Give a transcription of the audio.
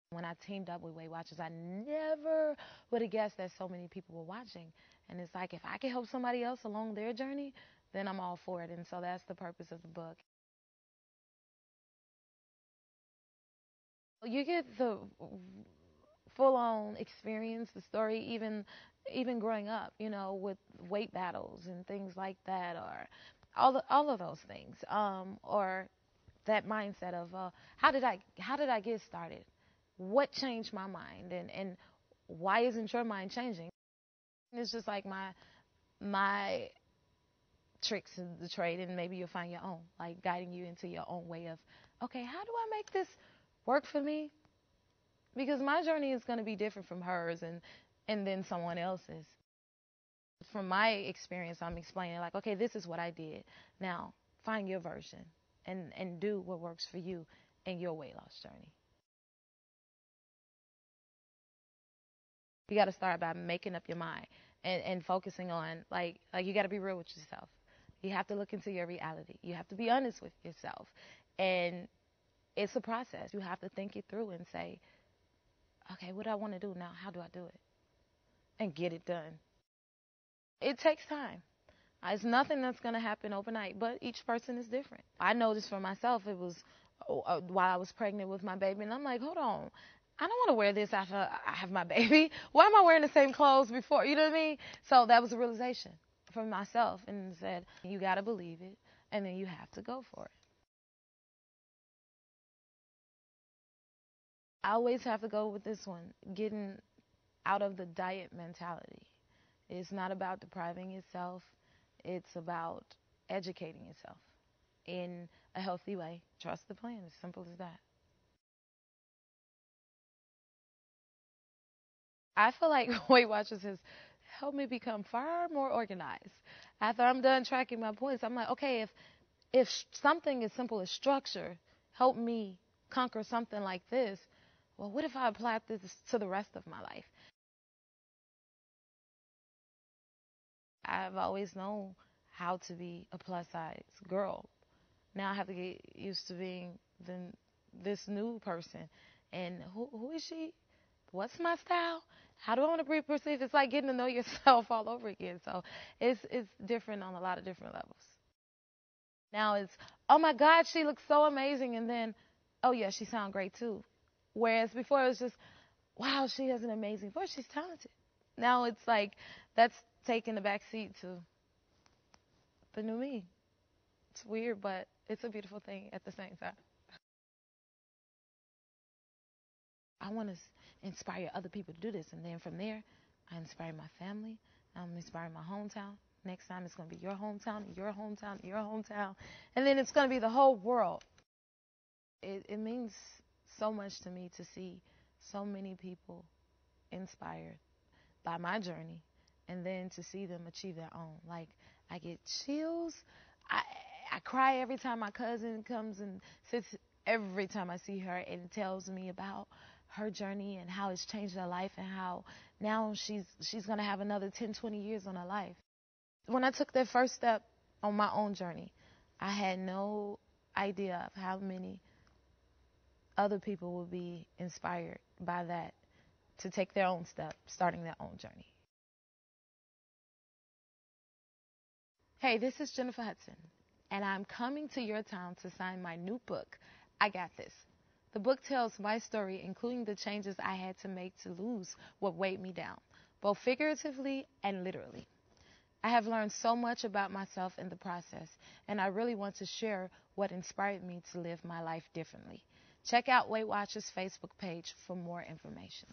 When I teamed up with Weight Watchers, I never would have guessed that so many people were watching. And it's like, if I can help somebody else along their journey, then I'm all for it. And so that's the purpose of the book. You get the full-on experience, the story, even growing up, with weight battles and things like that, or all of those things, or that mindset of how did I get started? What changed my mind, and why isn't your mind changing? It's just like my tricks in the trade, and maybe you'll find your own, like guiding you into your own way of, okay, how do I make this work for me? Because my journey is going to be different from hers, and then someone else's. From my experience, I'm explaining, like, okay, this is what I did. Now find your version, and do what works for you in your weight loss journey. You got to start by making up your mind, and focusing on, like you got to be real with yourself. You have to look into your reality. You have to be honest with yourself. And it's a process. You have to think it through and say, okay, what do I want to do now? How do I do it? And get it done. It takes time. It's nothing that's going to happen overnight, but each person is different. I noticed for myself, it was while I was pregnant with my baby, and I'm like, hold on. I don't want to wear this after I have my baby. Why am I wearing the same clothes before? You know what I mean? So that was a realization for myself, and said, you got to believe it, and then you have to go for it. I always have to go with this one, getting out of the diet mentality. It's not about depriving yourself. It's about educating yourself in a healthy way. Trust the plan. As simple as that. I feel like Weight Watchers has helped me become far more organized. After I'm done tracking my points, I'm like, okay, if something as simple as structure helped me conquer something like this, well, what if I applied this to the rest of my life? I've always known how to be a plus size girl. Now I have to get used to being this new person. And who is she? What's my style? How do I want to be perceived? It's like getting to know yourself all over again. So it's different on a lot of different levels. Now it's, oh my God, she looks so amazing, and then, oh yeah, she sounds great too. Whereas before it was just, wow, she has an amazing voice. She's talented. Now it's like that's taking the back seat to the new me. It's weird, but it's a beautiful thing at the same time. I want to inspire other people to do this. And then from there, I inspire my family. I'm inspiring my hometown. Next time it's going to be your hometown, your hometown, your hometown. And then it's going to be the whole world. It means so much to me to see so many people inspired by my journey, and then to see them achieve their own. Like, I get chills. I, I cry every time my cousin comes and sits, every time I see her, and tells me about her journey and how it's changed her life, and how now she's going to have another 10, 20 years on her life. When I took that first step on my own journey, I had no idea of how many other people would be inspired by that to take their own step, starting their own journey. Hey, this is Jennifer Hudson, and I'm coming to your town to sign my new book, I Got This. The book tells my story, including the changes I had to make to lose what weighed me down, both figuratively and literally. I have learned so much about myself in the process, and I really want to share what inspired me to live my life differently. Check out Weight Watchers' Facebook page for more information.